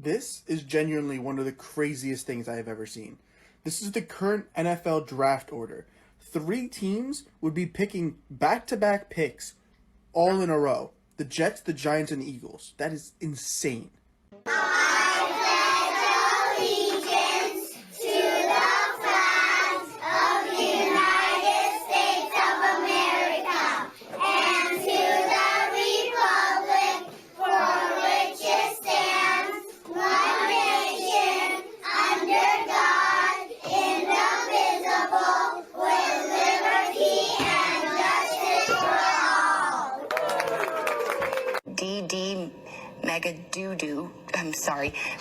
This is genuinely one of the craziest things I have ever seen. This is the current NFL draft order. 3 teams would be picking back-to-back picks all in a row. The Jets, the Giants, and the Eagles. That is insane.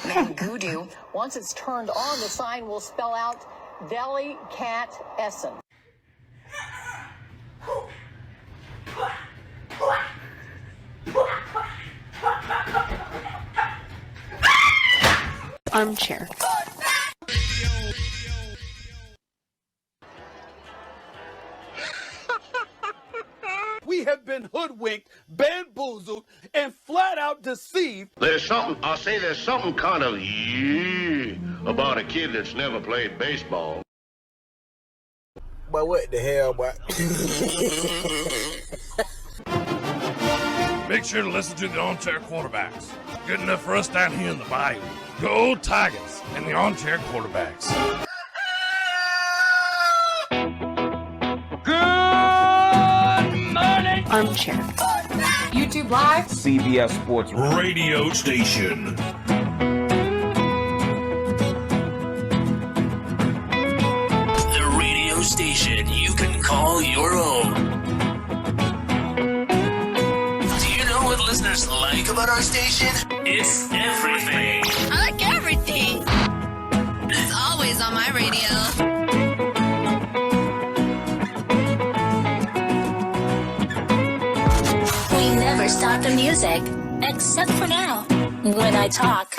Mangudu. Once it's turned on, the sign will spell out Deli Cat Essen. Armchair. We have been hoodwinked, bamboozled, and flat out deceived. There's something kind of about a kid that's never played baseball. But what the hell, boy? Make sure to listen to the Armchair Quarterbacks. Good enough for us down here in the bayou. Go Tigers and the Armchair Quarterbacks. Armchair. YouTube Live. CBS Sports Radio Station. The radio station you can call your own. Do you know what listeners like about our station? It's everything. I like everything. It's always on my radio. Stop the music, except for now, when I talk.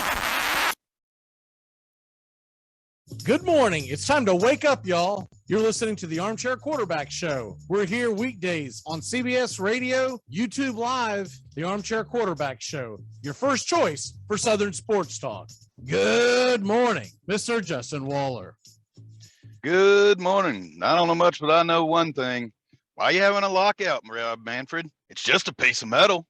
Good morning. It's time to wake up, y'all. You're listening to the Armchair Quarterback Show. We're here weekdays on CBS Radio, YouTube Live, the Armchair Quarterback Show, your first choice for Southern Sports Talk. Good morning, Mr. Justin Waller. Good morning. I don't know much, but I know one thing. Why are you having a lockout, Manfred? It's just a piece of metal.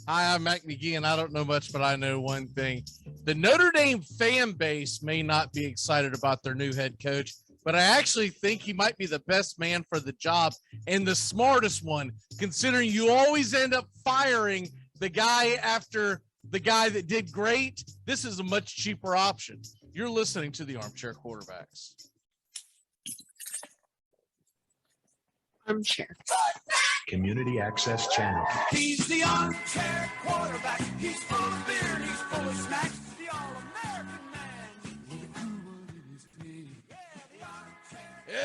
Hi, I'm Mac McGee, and I don't know much, but I know one thing. The Notre Dame fan base may not be excited about their new head coach, but I actually think he might be the best man for the job and the smartest one, considering you always end up firing the guy after the guy that did great. This is a much cheaper option. You're listening to the Armchair Quarterbacks. Armchair. Community Access Channel. He's the armchair quarterback. He's full of beer and he's full of snacks. The all-American man. With a cool in his teeth. Yeah, the armchair. Hey,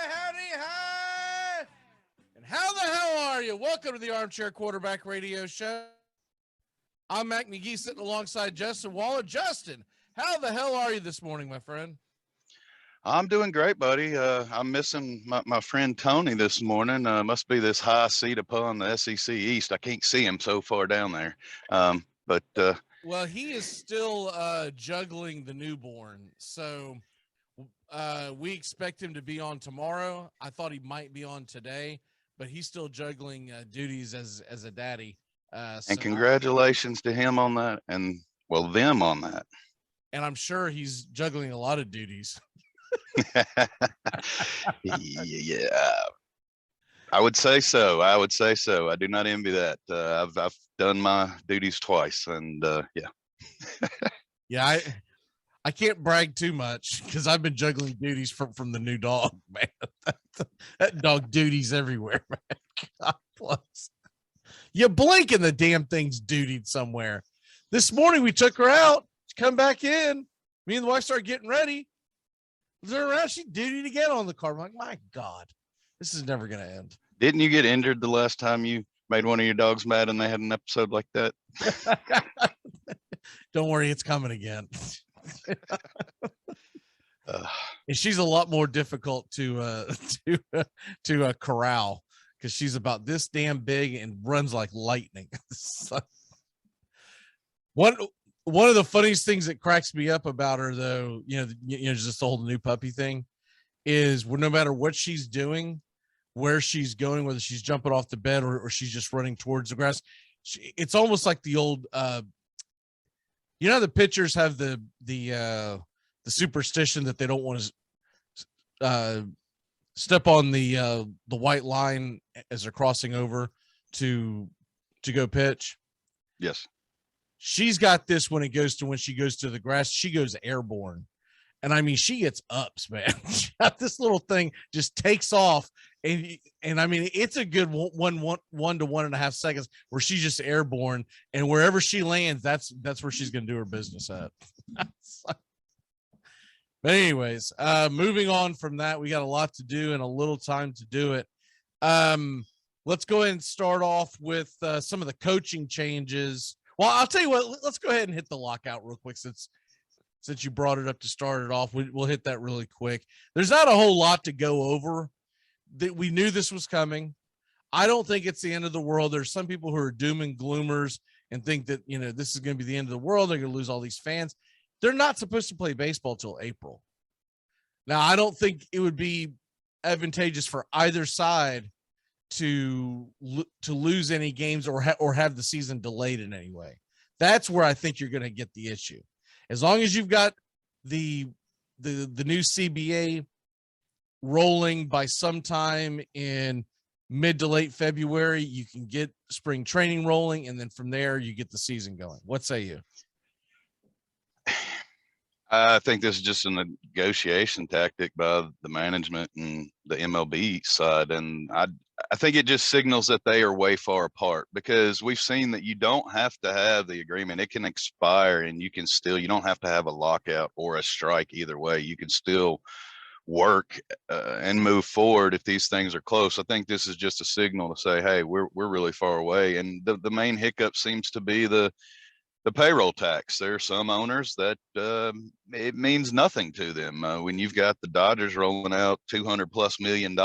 howdy, hi. And how the hell are you? Welcome to the Armchair Quarterback Radio Show. I'm Mac McGee sitting alongside Justin Waller. Justin, how the hell are you this morning, my friend? I'm doing great, buddy. I'm missing my friend Tony this morning. Must be this high seat upon the SEC East. I can't see him so far down there. Well, he is still juggling the newborn. So we expect him to be on tomorrow. I thought he might be on today, but he's still juggling duties as a daddy. And congratulations to him on that, and well, them on that. And I'm sure he's juggling a lot of duties. Yeah, I would say so. I do not envy that. I've done my duties twice, and yeah. Yeah, I can't brag too much because I've been juggling duties from the new dog, man. That dog duties everywhere, man. God bless. You blink and the damn thing's dutied somewhere. This morning we took her out. She come back in. Me and the wife started getting ready. They're around. She dutied again on the car. I'm like, my God, this is never going to end. Didn't you get injured the last time you made one of your dogs mad and they had an episode like that? Don't worry, it's coming again. And she's a lot more difficult to corral because she's about this damn big and runs like lightning. One of the funniest things that cracks me up about her, though, just the whole new puppy thing, is no matter what she's doing, where she's going, whether she's jumping off the bed or she's just running towards the grass, it's almost like the old, the pitchers have the superstition that they don't want to step on the white line as they're crossing over to go pitch. Yes. She's got this when she goes to the grass, she goes airborne. And I mean, she gets ups, man. She got this little thing, just takes off. And I mean, it's a good 1 to 1.5 seconds where she's just airborne, and wherever she lands, that's where she's going to do her business at. But anyways, moving on from that, we got a lot to do and a little time to do it. Let's go ahead and start off with some of the coaching changes. Well, I'll tell you what, let's go ahead and hit the lockout real quick since you brought it up to start it off. We'll hit that really quick. There's not a whole lot to go over. That we knew this was coming. I don't think it's the end of the world. There's some people who are doom and gloomers and think that, this is going to be the end of the world. They're going to lose all these fans. They're not supposed to play baseball till April. Now, I don't think it would be advantageous for either side to lose any games or have the season delayed in any way. That's where I think you're going to get the issue. As long as you've got the new CBA rolling by sometime in mid to late February, you can get spring training rolling, and then from there you get the season going. What say you? I think this is just a negotiation tactic by the management and the MLB side. And I think it just signals that they are way far apart, because we've seen that you don't have to have the agreement. It can expire and you don't have to have a lockout or a strike either way. You can still work and move forward if these things are close. I think this is just a signal to say, hey, we're really far away. And the main hiccup seems to be the payroll tax. There are some owners that it means nothing to them. When you've got the Dodgers rolling out $200+ million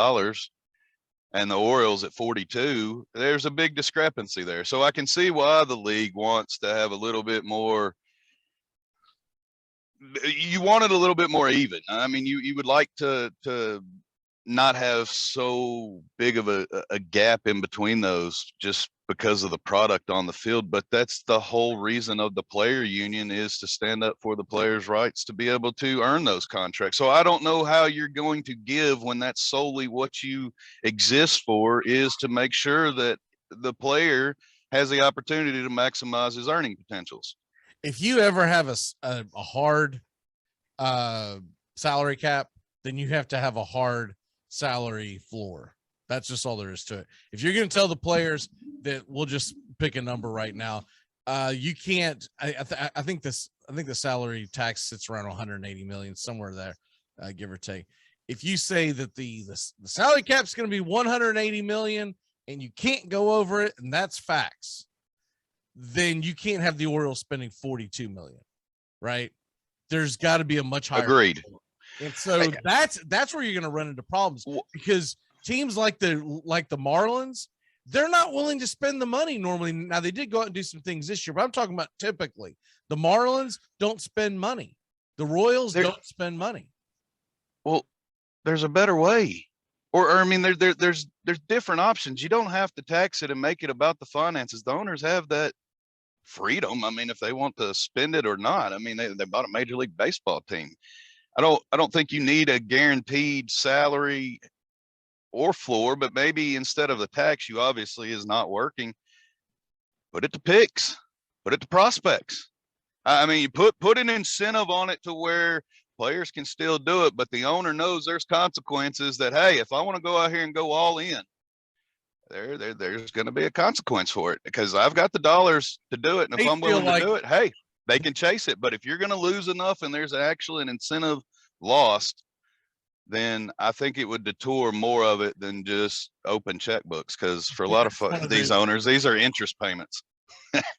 and the Orioles at 42, there's a big discrepancy there. So I can see why the league wants to have a little bit more. You want it a little bit more even. I mean, you would like to not have so big of a gap in between those just because of the product on the field. But that's the whole reason of the player union, is to stand up for the players' rights to be able to earn those contracts. So I don't know how you're going to give when that's solely what you exist for, is to make sure that the player has the opportunity to maximize his earning potentials. If you ever have a hard salary cap, then you have to have a hard salary floor. That's just all there is to it. If you're going to tell the players that we'll just pick a number right now, you can't. I think the salary tax sits around 180 million, somewhere there, give or take. If you say that the salary cap is going to be 180 million and you can't go over it, and that's facts, then you can't have the Orioles spending 42 million, right? There's got to be a much higher. Agreed. And so that's where you're going to run into problems, because teams like the Marlins, they're not willing to spend the money normally. Now, they did go out and do some things this year, but I'm talking about typically the Marlins don't spend money. The Royals don't spend money. Well, there's a better way. Or I mean, there's different options. You don't have to tax it and make it about the finances. The owners have that freedom. I mean, if they want to spend it or not. I mean, they bought a Major League Baseball team. I don't think you need a guaranteed salary or floor, but maybe instead of the tax, you obviously is not working, put it to picks, put it to prospects. I mean, you put an incentive on it to where players can still do it, but the owner knows there's consequences that, hey, if I want to go out here and go all in, there's going to be a consequence for it, because I've got the dollars to do it. And if I'm willing to do it, hey, they can chase it. But if you're going to lose enough and there's actually an incentive lost, then I think it would detour more of it than just open checkbooks. Because for a lot of these owners, these are interest payments.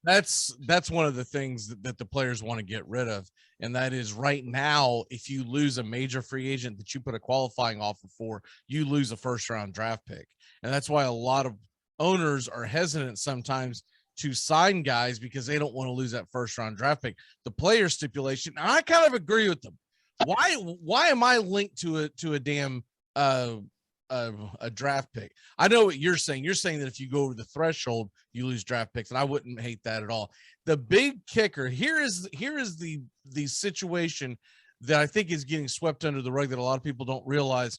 That's one of the things that the players want to get rid of. And that is right now, if you lose a major free agent that you put a qualifying offer for, you lose a first round draft pick. And that's why a lot of owners are hesitant sometimes to sign guys because they don't want to lose that first round draft pick. The player stipulation, and I kind of agree with them. Why am I linked to a damn a draft pick? I know what you're saying. You're saying that if you go over the threshold, you lose draft picks, and I wouldn't hate that at all. The big kicker here is the situation that I think is getting swept under the rug that a lot of people don't realize.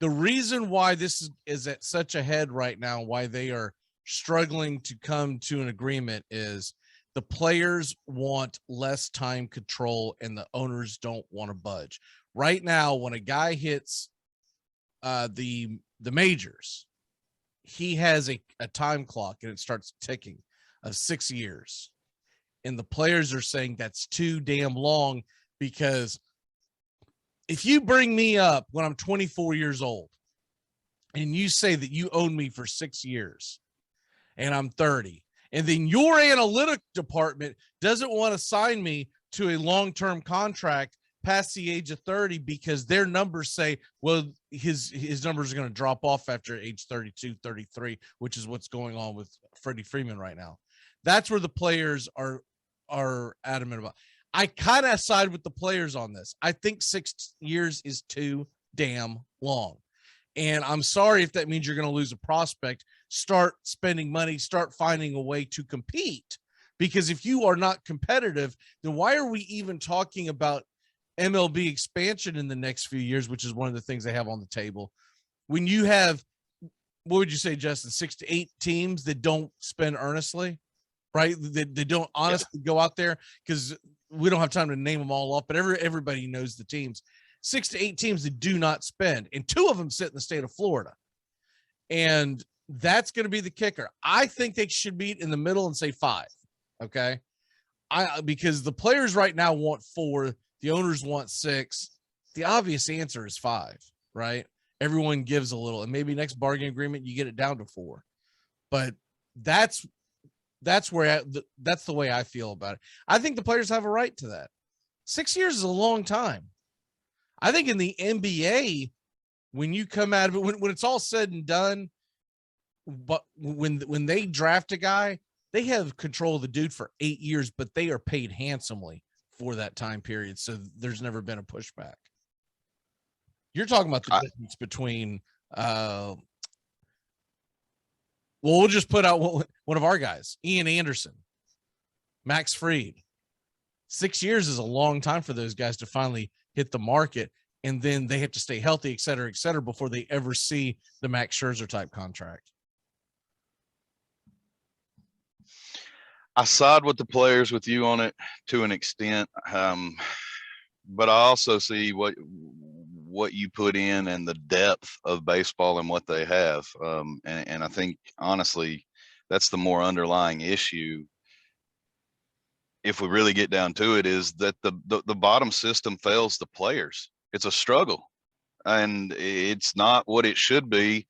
The reason why this is at such a head right now, why they are struggling to come to an agreement, is the players want less time control and the owners don't want to budge. Right now, when a guy hits the majors, he has a time clock and it starts ticking of 6 years. And the players are saying that's too damn long, because if you bring me up when I'm 24 years old and you say that you own me for 6 years and I'm 30, and then your analytic department doesn't want to sign me to a long-term contract past the age of 30 because their numbers say, well, his numbers are going to drop off after age 32, 33, which is what's going on with Freddie Freeman right now. That's where the players are adamant about. I kind of side with the players on this. I think 6 years is too damn long. And I'm sorry if that means you're going to lose a prospect. Start spending money, start finding a way to compete. Because if you are not competitive, then why are we even talking about MLB expansion in the next few years, which is one of the things they have on the table? When you have, what would you say, Justin, 6 to 8 teams that don't spend earnestly, right? They don't honestly go out there, because we don't have time to name them all off, but everybody knows the teams. 6 to 8 teams that do not spend, and 2 of them sit in the state of Florida. And that's going to be the kicker. I think they should meet in the middle and say 5. Okay. Because the players right now want 4, the owners want 6. The obvious answer is 5, right? Everyone gives a little, and maybe next bargain agreement, you get it down to 4. But that's where that's the way I feel about it. I think the players have a right to that. 6 years is a long time. I think in the NBA, when you come out of it, when it's all said and done, but when they draft a guy, they have control of the dude for 8 years, but they are paid handsomely for that time period. So there's never been a pushback. You're talking about the difference between, we'll just put out one of our guys, Ian Anderson, Max Fried. 6 years is a long time for those guys to finally hit the market, and then they have to stay healthy, et cetera, before they ever see the Max Scherzer type contract. I side with the players with you on it to an extent, but I also see what you put in and the depth of baseball and what they have, and I think honestly that's the more underlying issue. If we really get down to it, is that the bottom system fails the players. It's a struggle, and it's not what it should be.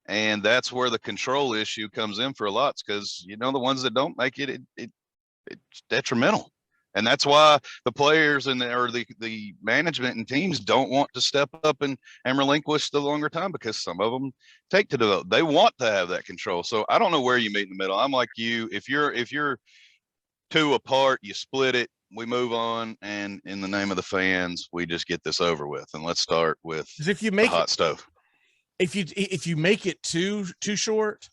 And that's where the control issue comes in for a lot, because, the ones that don't make it, it's detrimental. And that's why the players or the management and teams don't want to step up and relinquish the longer time, because some of them take to develop. They want to have that control. So I don't know where you meet in the middle. I'm like you. If you're 2 apart, you split it, we move on, and in the name of the fans, we just get this over with. And let's start with the hot stove. If you make it too short,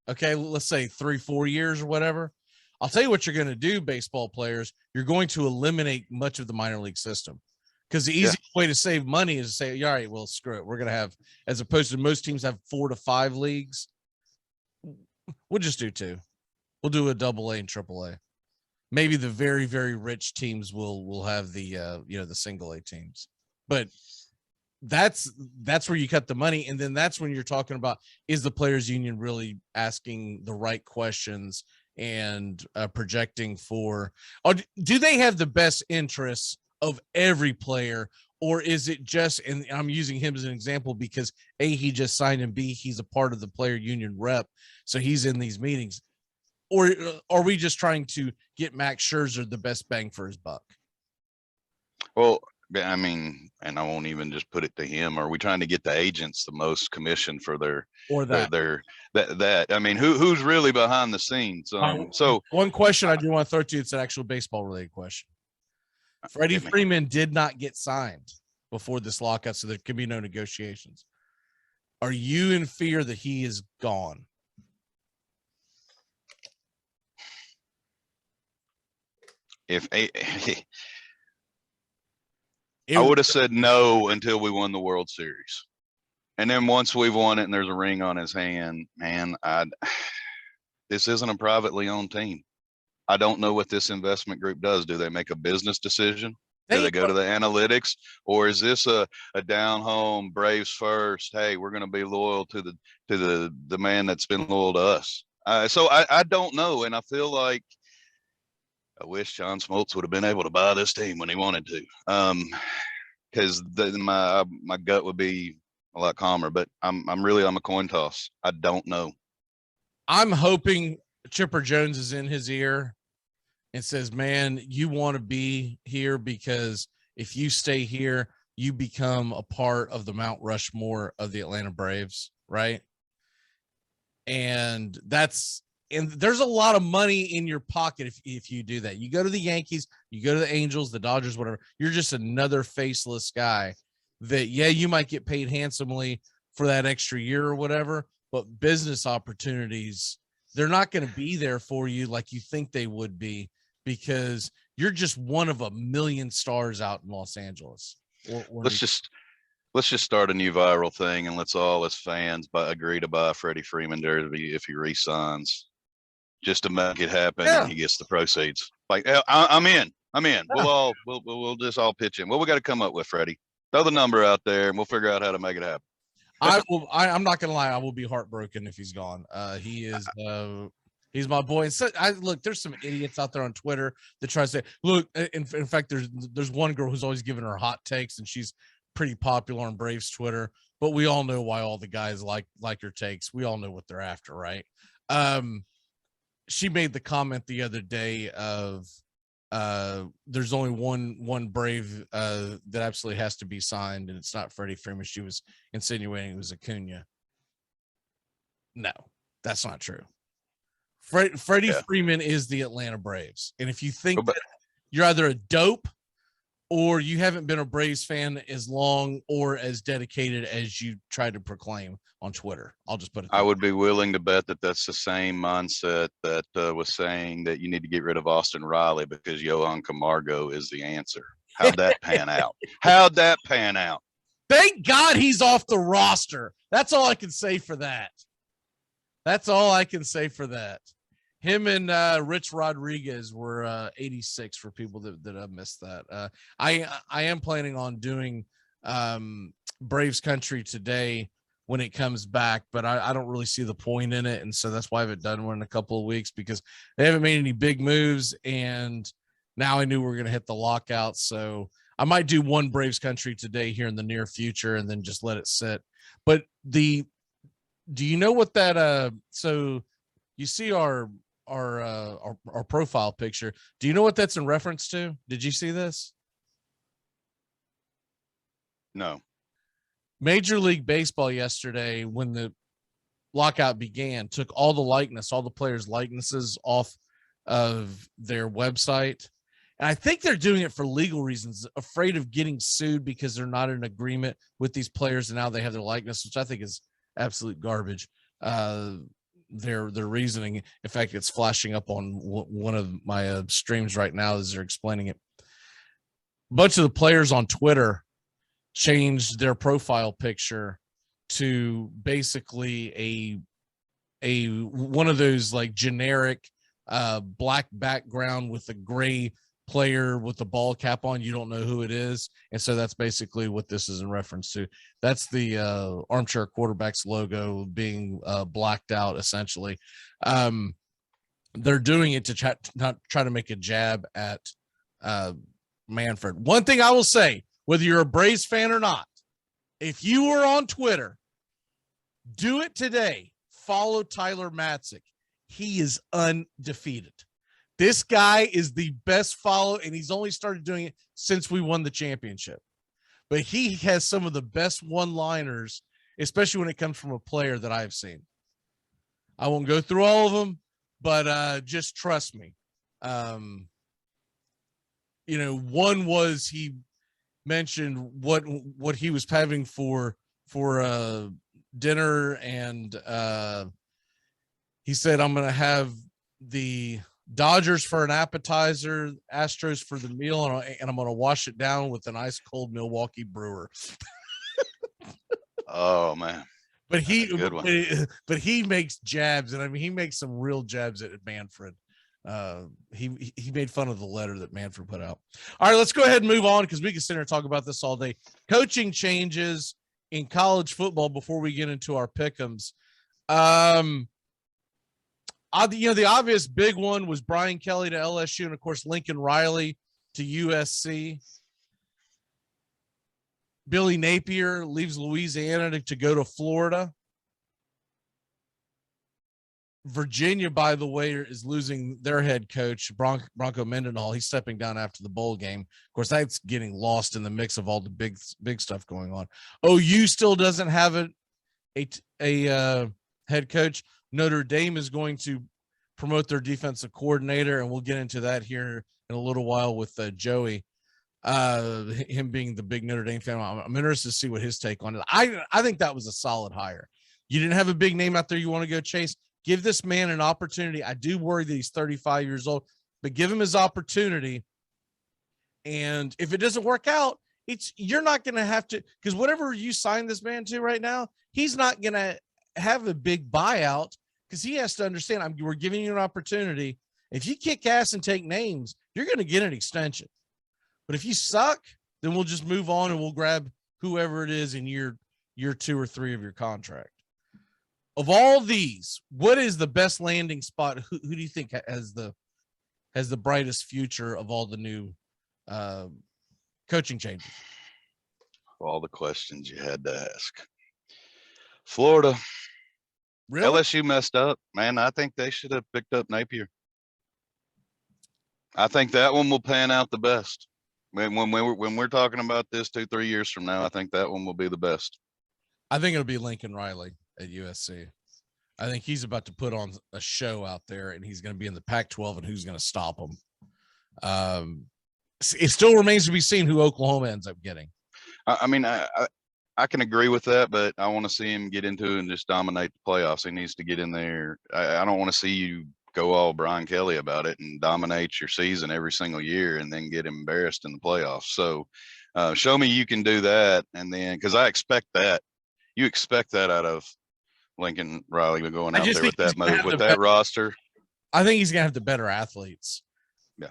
okay, let's say 3-4 years or whatever, I'll tell you what you're going to do, baseball players. You're going to eliminate much of the minor league system, because the easiest way to save money is to say, all right, well, screw it. We're going to have, as opposed to most teams have 4 to 5 leagues, we'll just do 2. We'll do a AA and AAA. Maybe the very, very rich teams will have the the single A teams, but that's where you cut the money. And then that's when you're talking about, is the players union really asking the right questions and projecting for, or do they have the best interests of every player? Or is it just, and I'm using him as an example because A, he just signed, and B, he's a part of the player union rep, so he's in these meetings. or are we just trying to get Max Scherzer the best bang for his buck? Well, I mean, and I won't even just put it to him. Are we trying to get the agents the most commission for their that? I mean, who's really behind the scenes? So one question I do want to throw to you, it's an actual baseball related question. Freddie Freeman did not get signed before this lockout, so there can be no negotiations. Are you in fear that he is gone? I would have said no until we won the World Series. And then once we've won it and there's a ring on his hand, man, this isn't a privately owned team. I don't know what this investment group does. Do they make a business decision? Do they go to the analytics? Or is this a down home, Braves first? Hey, we're going to be loyal to the man that's been loyal to us. So I don't know. And I feel like I wish John Smoltz would have been able to buy this team when he wanted to. Because my gut would be a lot calmer, but I'm a coin toss. I don't know. I'm hoping Chipper Jones is in his ear and says, man, you want to be here because if you stay here, you become a part of the Mount Rushmore of the Atlanta Braves, right? And there's a lot of money in your pocket if you do that. You go to the Yankees, you go to the Angels, the Dodgers, whatever. You're just another faceless guy that, yeah, you might get paid handsomely for that extra year or whatever, but business opportunities, they're not going to be there for you like you think they would be because you're just one of a million stars out in Los Angeles. Let's just start a new viral thing and let's all as fans agree to buy a Freddie Freeman jersey if he re-signs, just to make it happen and he gets the proceeds. Like I'm in. We'll just all pitch in. What we got to come up with, Freddie? Throw the number out there and we'll figure out how to make it happen. I'm not gonna lie, I will be heartbroken if he's gone. He's my boy. And so, look, there's some idiots out there on Twitter that try to say, look, in fact, there's one girl who's always giving her hot takes, and she's pretty popular on Braves Twitter. But we all know why all the guys like her takes. We all know what they're after, right? She made the comment the other day of there's only one Brave that absolutely has to be signed, and it's not Freddie Freeman. She was insinuating it was Acuna. No, that's not true. Freddie Freeman is the Atlanta Braves. And if you think that you're either a dope or you haven't been a Braves fan as long or as dedicated as you try to proclaim on Twitter, I'll just put it. I would be willing to bet that that's the same mindset that was saying that you need to get rid of Austin Riley because Johan Camargo is the answer. How'd that pan out? How'd that pan out? Thank God he's off the roster. That's all I can say for that. That's all I can say for that. Him and Rich Rodriguez were 86 for people that have missed that. I am planning on doing Braves Country today when it comes back, but I don't really see the point in it. And so that's why I haven't done one in a couple of weeks because they haven't made any big moves. And now I knew we were going to hit the lockout. So I might do one Braves Country today here in the near future and then just let it sit. But do you know what that, so you see our profile picture. Do you know what that's in reference to? Did you see this? No. Major League Baseball yesterday, when the lockout began, took all the players' likenesses off of their website. And I think they're doing it for legal reasons, afraid of getting sued because they're not in agreement with these players. And now they have their likeness, which I think is absolute garbage. Their reasoning, in fact, it's flashing up on one of my streams right now as they're explaining it. A bunch of the players on Twitter changed their profile picture to basically a one of those like generic black background with a gray player with the ball cap on. You don't know who it is, and so that's basically what this is in reference to. That's the Armchair Quarterbacks logo being blacked out essentially. They're doing it to try to make a jab at Manfred. One thing I will say, whether you're a Braves fan or not, if you were on Twitter, do it today. Follow Tyler Matzik. he is undefeated. This guy is the best follow, and he's only started doing it since we won the championship. But he has some of the best one-liners, especially when it comes from a player that I've seen. I won't go through all of them, but just trust me. One was he mentioned what he was having for dinner, and he said, I'm going to have the Dodgers for an appetizer, Astros for the meal, and I'm going to wash it down with an ice cold Milwaukee Brewer. Oh man. But Good he makes jabs, and I mean he makes some real jabs at Manfred. He made fun of the letter that Manfred put out. All right, let's go ahead and move on because we can sit here and talk about this all day. Coaching changes in college football before we get into our pick'ems. The obvious big one was Brian Kelly to LSU, and of course Lincoln Riley to USC. Billy Napier leaves Louisiana to go to Florida. Virginia, by the way, is losing their head coach, Bronco Mendenhall. He's stepping down after the bowl game. Of course, that's getting lost in the mix of all the big stuff going on. OU still doesn't have a head coach. Notre Dame is going to promote their defensive coordinator, and we'll get into that here in a little while with Joey. Him being the big Notre Dame fan, I'm interested to see what his take on it. I think that was a solid hire. You didn't have a big name out there you want to go chase. Give this man an opportunity. I do worry that he's 35 years old, but give him his opportunity. And if it doesn't work out, you're not going to have to, because whatever you sign this man to right now, he's not going to have a big buyout because he has to understand we're giving you an opportunity. If you kick ass and take names, you're going to get an extension. But if you suck, then we'll just move on and we'll grab whoever it is in year 2 or 3 of your contract. Of all these, what is the best landing spot? Who do you think has the brightest future of all the new coaching changes? All the questions you had to ask. Florida. Really? LSU messed up, man. I think they should have picked up Napier. I think that one will pan out the best. When we're talking about this 2-3 years from now, I think that one will be the best. I think it'll be Lincoln Riley at USC. I think he's about to put on a show out there, and he's going to be in the Pac-12, and who's going to stop him? It still remains to be seen who Oklahoma ends up getting. I can agree with that, but I want to see him get into it and just dominate the playoffs. He needs to get in there. I don't want to see you go all Brian Kelly about it and dominate your season every single year and then get embarrassed in the playoffs. So show me you can do that. And then, because I expect that. You expect that out of Lincoln Riley going out there with that move, with that roster. I think he's going to have the better athletes. Yeah.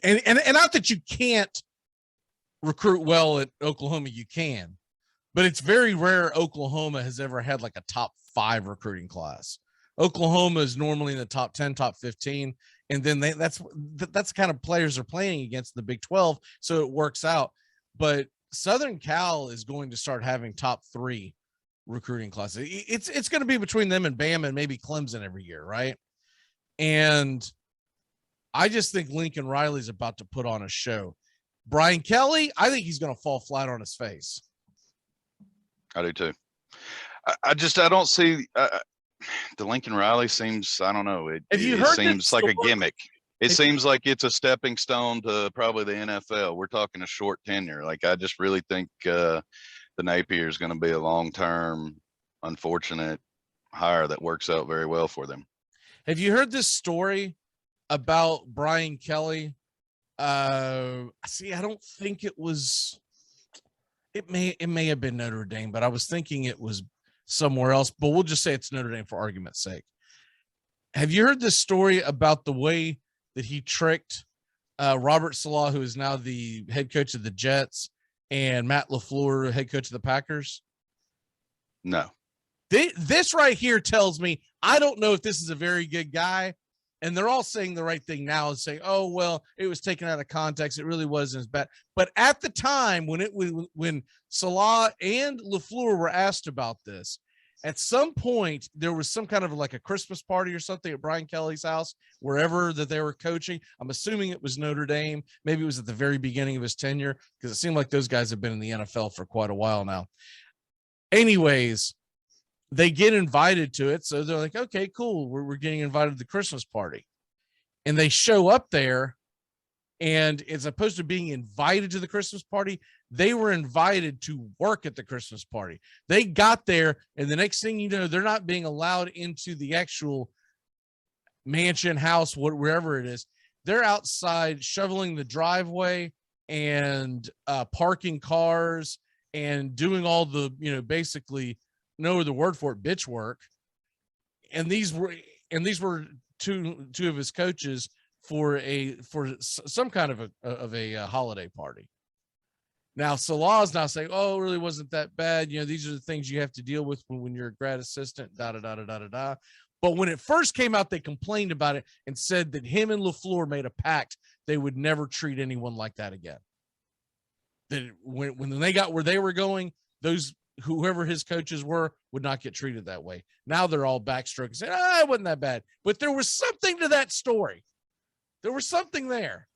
And not that you can't recruit well at Oklahoma, you can, but it's very rare Oklahoma has ever had like a top 5 recruiting class. Oklahoma is normally in the top 10, top 15. And then that's the kind of players they're playing against the Big 12. So it works out. But Southern Cal is going to start having top 3 recruiting classes. It's going to be between them and Bama and maybe Clemson every year. Right. And I just think Lincoln Riley's about to put on a show. Brian Kelly, I think he's going to fall flat on his face. I do too. I don't see the Lincoln Riley seems, I don't know. It seems like a gimmick. It seems like it's a stepping stone to probably the NFL. We're talking a short tenure. Like, I just really think the Napier is going to be a long-term, unfortunate hire that works out very well for them. Have you heard this story about Brian Kelly? I don't think it was, it may have been Notre Dame, but I was thinking it was somewhere else, but we'll just say it's Notre Dame for argument's sake. Have you heard this story about the way that he tricked Robert Saleh, who is now the head coach of the Jets, and Matt LaFleur, head coach of the Packers? No. This right here tells me, I don't know if this is a very good guy. And they're all saying the right thing now and saying, oh, well, it was taken out of context. It really wasn't as bad. But at the time when Salah and LaFleur were asked about this, at some point there was some kind of like a Christmas party or something at Brian Kelly's house, wherever that they were coaching. I'm assuming it was Notre Dame. Maybe it was at the very beginning of his tenure, because it seemed like those guys have been in the NFL for quite a while now. Anyways, they get invited to it. So they're like, okay, cool. We're getting invited to the Christmas party. And they show up there, and as opposed to being invited to the Christmas party, they were invited to work at the Christmas party. They got there, and the next thing you know, they're not being allowed into the actual mansion, house, wherever it is. They're outside shoveling the driveway and parking cars and doing all the, basically, no other word for it, bitch work. And these were two of his coaches for some kind of a holiday party. Now Salah's now saying, "Oh, it really wasn't that bad. These are the things you have to deal with when you're a grad assistant." Da da da da da da da. But when it first came out, they complained about it and said that him and LaFleur made a pact they would never treat anyone like that again. That when they got where they were going, whoever his coaches were would not get treated that way. Now they're all backstroking, saying, it wasn't that bad. But there was something to that story. There was something there.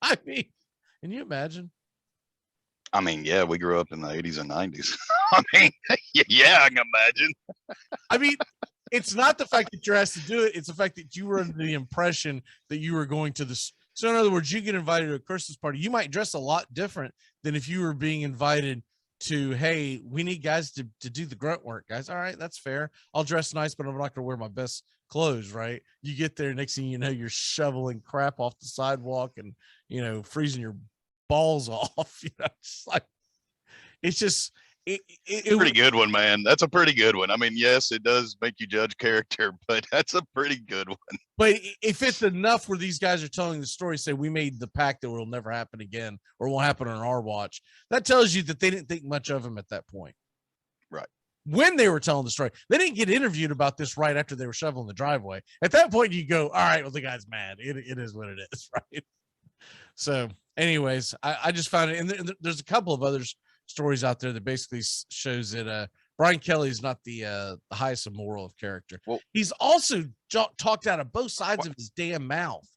I mean, can you imagine? I mean, yeah, we grew up in the 80s and 90s. I mean, yeah, I can imagine. I mean, it's not the fact that you're asked to do it. It's the fact that you were under the impression that you were going to this. So in other words, you get invited to a Christmas party. You might dress a lot different than if you were being invited to, hey, we need guys to do the grunt work, guys. All right, that's fair. I'll dress nice, but I'm not going to wear my best clothes, right? You get there, next thing you know, you're shoveling crap off the sidewalk and, freezing your balls off. It's just, it's a pretty good one, man. That's a pretty good one. I mean, yes, it does make you judge character, but that's a pretty good one. But if it's enough where these guys are telling the story, say we made the pact that will never happen again or won't happen on our watch, that tells you that they didn't think much of him at that point. Right. When they were telling the story, they didn't get interviewed about this right after they were shoveling the driveway. At that point, you go, all right, well, the guy's mad. It is what it is, right? So anyways, I just found it. And there's a couple of other stories out there that basically shows that Brian Kelly is not the highest moral of character. Well, he's also talked out of both sides of his damn mouth.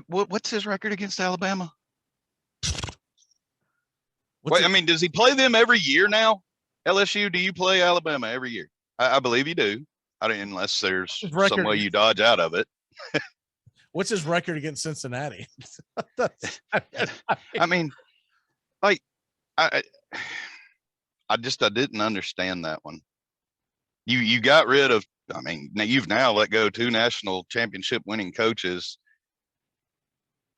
What's his record against Alabama? I mean, does he play them every year now? LSU, do you play Alabama every year? I believe you do. I mean, unless there's some way you dodge out of it. What's his record against Cincinnati? I mean, like, I didn't understand that one. You got rid of, I mean, now you've let go 2 national championship winning coaches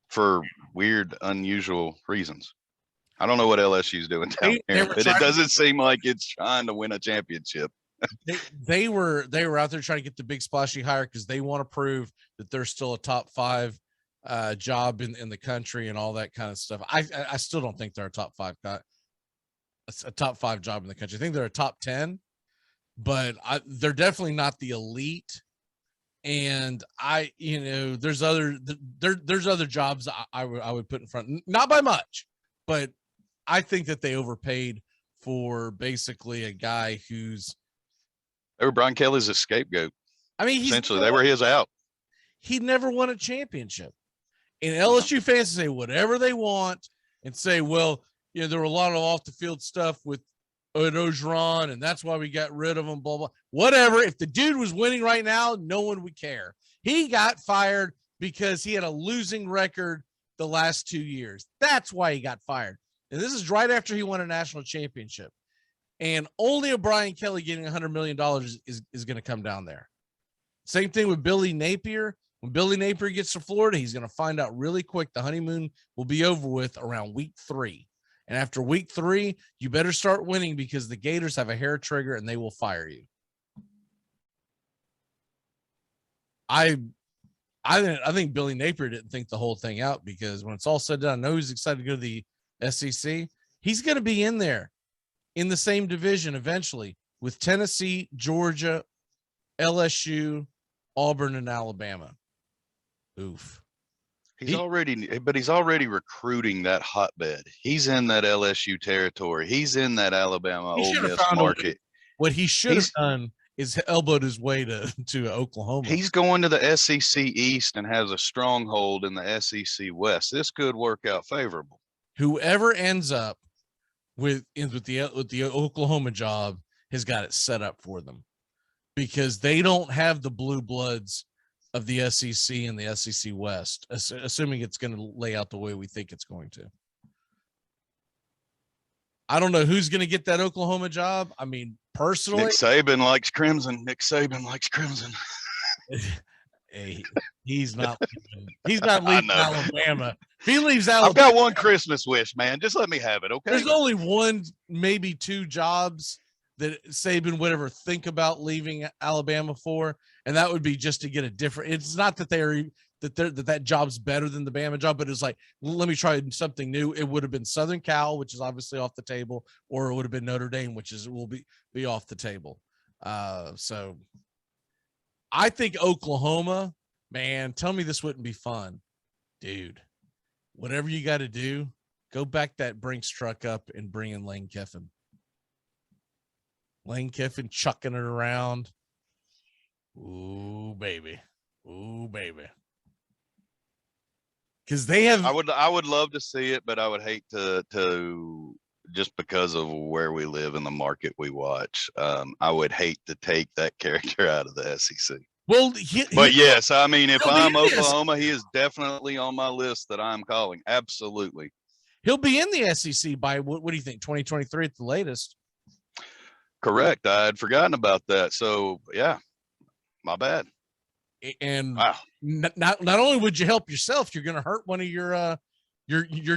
for weird, unusual reasons. I don't know what LSU's doing down here, but it doesn't seem like it's trying to win a championship. They were out there trying to get the big splashy hire because they want to prove that they're still a top 5 job in the country and all that kind of stuff. I still don't think they're a top 5 job in the country. I think they're a top 10, but they're definitely not the elite. And there's other jobs I would put in front, not by much, but I think that they overpaid for basically a guy who's. They were Brian Kelly's a scapegoat. I mean, essentially they were his out. He never won a championship. And LSU fans say whatever they want and say, well, there were a lot of off the field stuff with Ogeron, and that's why we got rid of him, blah, blah. Whatever. If the dude was winning right now, no one would care. He got fired because he had a losing record the last 2 years. That's why he got fired. And this is right after he won a national championship. And only a Brian Kelly getting $100 million is going to come down there. Same thing with Billy Napier. When Billy Napier gets to Florida, he's going to find out really quick the honeymoon will be over with around week 3. And after week 3, you better start winning because the Gators have a hair trigger and they will fire you. I think Billy Napier didn't think the whole thing out because when it's all said and done, I know he's excited to go to the SEC. He's going to be in there in the same division eventually with Tennessee, Georgia, LSU, Auburn, and Alabama. Oof. He's already recruiting that hotbed. He's in that LSU territory. He's in that Alabama He Ole should have Miss found a way. market. What he should have done is elbowed his way to Oklahoma. He's going to the SEC East and has a stronghold in the SEC West. This could work out favorable. Whoever ends up with the Oklahoma job has got it set up for them, because they don't have the blue bloods of the SEC and the SEC West, assuming it's going to lay out the way we think it's going to. I don't know who's going to get that Oklahoma job. I mean, personally, Nick Saban likes crimson. Hey, he's not leaving Alabama. If he leaves Alabama, I've got one Christmas wish, man. Just let me have it, okay? There's only one, maybe two jobs that Saban would ever think about leaving Alabama for, and that would be just to get a different. It's not that that job's better than the Bama job, but it's like, let me try something new. It would have been Southern Cal, which is obviously off the table, or it would have been Notre Dame, which will be off the table. So I think Oklahoma, man, tell me this wouldn't be fun, dude. Whatever you got to do, go back that Brinks truck up and bring in Lane Kiffin. Lane Kiffin chucking it around. Ooh, baby. Because they have. I would love to see it, but I would hate to just because of where we live in the market we watch. I would hate to take that character out of the SEC. Well, but yes, I mean, if I'm Oklahoma, he is definitely on my list that I'm calling. Absolutely. He'll be in the SEC by what do you think? 2023 at the latest. Correct. I had forgotten about that. So yeah, my bad. And wow. Not only would you help yourself, you're going to hurt one of your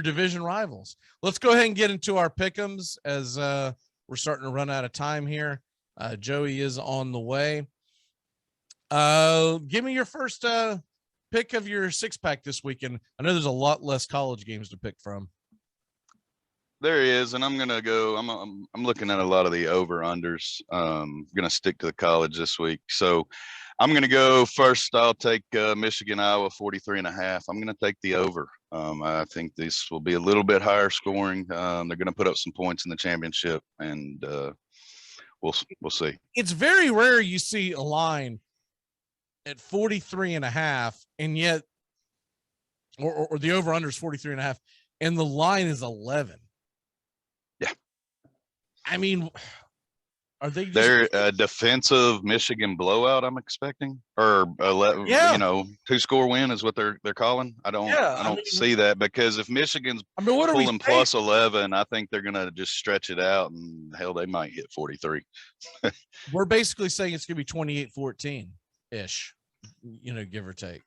division rivals. Let's go ahead and get into our pick'ems as we're starting to run out of time here. Joey is on the way. Give me your first pick of your 6-pack this weekend. I know there's a lot less college games to pick from. There is, and I'm gonna go. I'm looking at a lot of the over-unders. I'm gonna stick to the college this week, so I'm gonna go first. I'll take Michigan, Iowa, 43.5. I'm gonna take the over. I think this will be a little bit higher scoring. They're gonna put up some points in the championship, and we'll see. It's very rare you see a line at 43.5, and yet, or the over-under is 43.5, and the line is 11. Yeah. I mean, are they? They're a defensive Michigan blowout. I'm expecting, or 11. Yeah. 2-score win is what they're calling. I don't see that, because if Michigan's pulling plus 11, I think they're gonna just stretch it out, and hell, they might hit 43. We're basically saying it's gonna be 28-14 ish, give or take.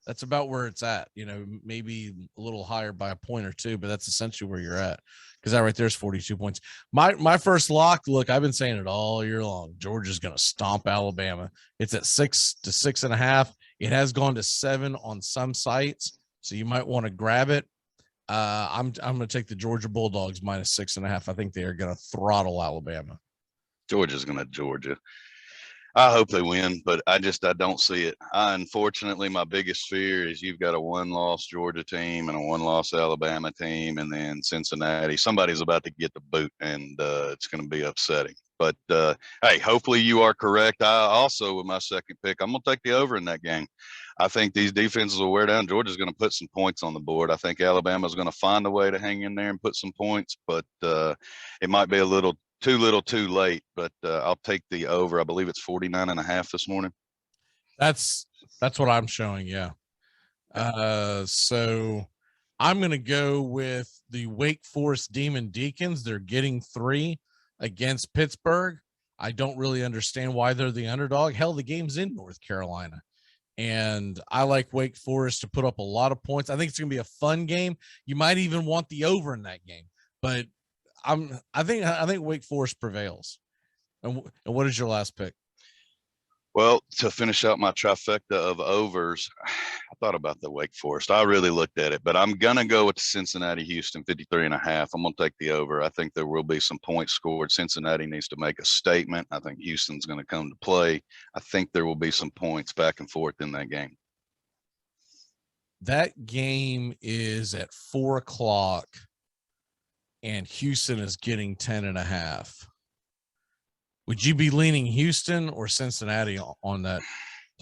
That's about where it's at, maybe a little higher by a point or two, but that's essentially where you're at, because that right there is 42 points. My first lock, look, I've been saying it all year long. Georgia's going to stomp Alabama. It's at 6 to 6.5. It has gone to 7 on some sites, so you might want to grab it. I'm going to take the Georgia Bulldogs minus 6.5. I think they are going to throttle Alabama. Georgia's going to Georgia. I hope they win, but I don't see it. Unfortunately, my biggest fear is you've got a 1-loss Georgia team and a 1-loss Alabama team, and then Cincinnati. Somebody's about to get the boot, and it's going to be upsetting. But, hey, hopefully you are correct. I also, with my second pick, I'm going to take the over in that game. I think these defenses will wear down. Georgia's going to put some points on the board. I think Alabama's going to find a way to hang in there and put some points, but it might be a little too late, but I'll take the over. I believe it's 49.5 this morning. That's what I'm showing. Yeah. So I'm going to go with the Wake Forest Demon Deacons. They're getting 3 against Pittsburgh. I don't really understand why they're the underdog. Hell, the game's in North Carolina, and I like Wake Forest to put up a lot of points. I think it's going to be a fun game. You might even want the over in that game, but I think Wake Forest prevails. And what is your last pick? Well, to finish out my trifecta of overs, I thought about the Wake Forest. I really looked at it, but I'm gonna go with the Cincinnati Houston 53.5. I'm gonna take the over. I think there will be some points scored. Cincinnati needs to make a statement. I think Houston's gonna come to play. I think there will be some points back and forth in that game. That game is at 4:00 and Houston is getting 10.5. Would you be leaning Houston or Cincinnati on that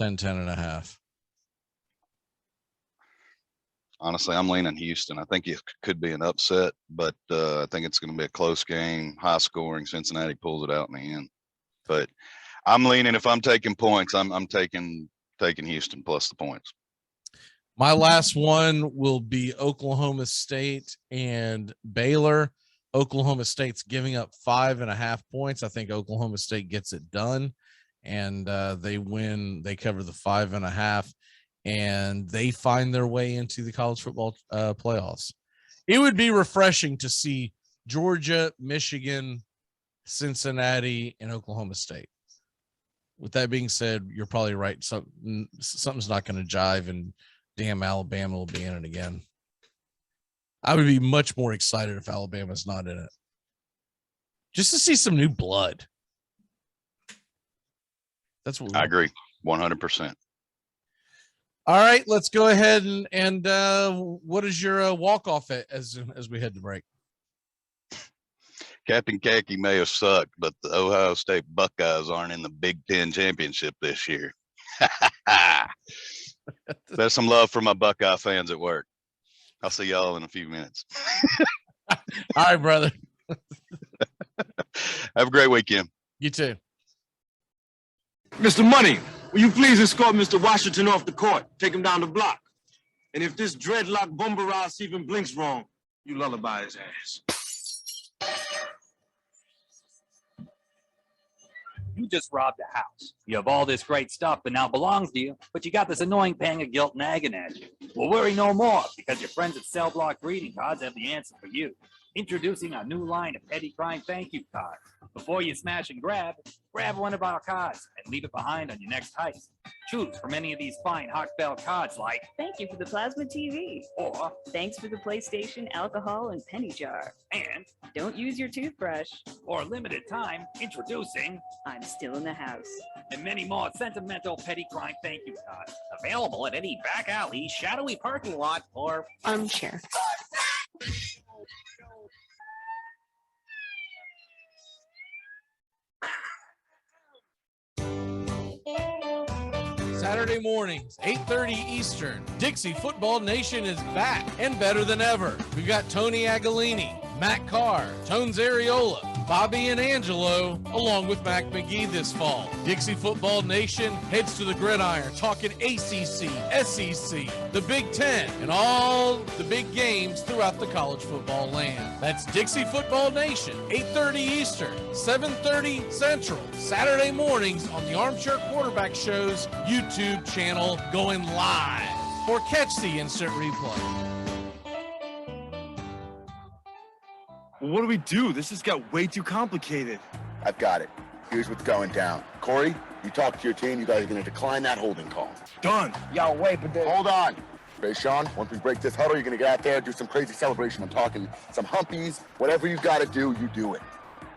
10.5? Honestly, I'm leaning Houston. I think it could be an upset, but I think it's going to be a close game, high scoring. Cincinnati pulls it out in the end. But I'm leaning, if I'm taking points, I'm taking Houston plus the points. My last one will be Oklahoma State and Baylor. Oklahoma State's giving up 5.5 points. I think Oklahoma State gets it done, and they win. They cover the 5.5, and they find their way into the college football playoffs. It would be refreshing to see Georgia, Michigan, Cincinnati, and Oklahoma State. With that being said, you're probably right. Something's not going to jive, and damn, Alabama will be in it again. I would be much more excited if Alabama's not in it, just to see some new blood. That's what I agree 100%. All right, let's go ahead and what is your walk-off as we head to break? Captain Khaki may have sucked, but the Ohio State Buckeyes aren't in the Big 10 championship this year. There's some love for my Buckeye fans at work. I'll see y'all in a few minutes. All right, brother. Have a great weekend. You too. Mr. Money, will you please escort Mr. Washington off the court? Take him down the block. And if this dreadlock bumber ass even blinks wrong, you lullaby his ass. You just robbed a house. You have all this great stuff that now belongs to you, but you got this annoying pang of guilt nagging at you. Well, worry no more, because your friends at Cell Block Greeting Cards have the answer for you. Introducing our new line of petty crime thank you cards. Before you smash and grab one of our cards and leave it behind on your next heist. Choose from any of these fine heartfelt cards like, thank you for the plasma TV. Or, thanks for the PlayStation, alcohol, and penny jar. And, don't use your toothbrush. For a limited time, introducing, I'm still in the house. And many more sentimental petty crime thank you cards. Available at any back alley, shadowy parking lot, or armchair. Saturday mornings, 8:30 Eastern. Dixie Football Nation is back and better than ever. We've got Tony Agolini, Matt Carr, Tones Areola, Bobby and Angelo, along with Mac McGee this fall. Dixie Football Nation heads to the gridiron, talking ACC, SEC, the Big 10, and all the big games throughout the college football land. That's Dixie Football Nation, 8:30 Eastern, 7:30 Central, Saturday mornings on the Armchair Quarterback Show's YouTube channel, going live. Or catch the instant replay. What do we do? This has got way too complicated. I've got it. Here's what's going down. Corey, you talk to your team. You guys are going to decline that holding call. Done. Yo, wait, but hold on. Ray Sean, once we break this huddle, you're going to get out there, do some crazy celebration. I'm talking some humpies. Whatever you got to do, you do it.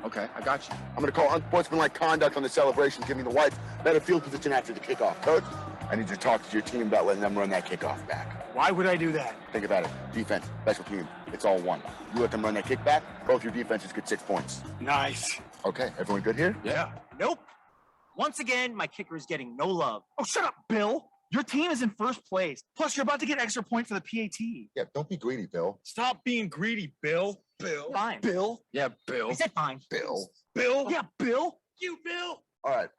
Okay, I got you. I'm going to call unsportsmanlike conduct on the celebration, giving the Whites better field position after the kickoff. Coach, I need you to talk to your team about letting them run that kickoff back. Why would I do that? Think about it. Defense, special team, it's all one. You let them run that kickback, both your defenses get 6 points. Nice. Okay, everyone good here? Yeah. Nope. Once again, my kicker is getting no love. Oh, shut up, Bill. Your team is in first place. Plus, you're about to get extra point for the PAT. Yeah, don't be greedy, Bill. Stop being greedy, Bill. Bill. Fine. Bill? Yeah, Bill. I said fine. Bill. Bill? Yeah, Bill. You, Bill. All right,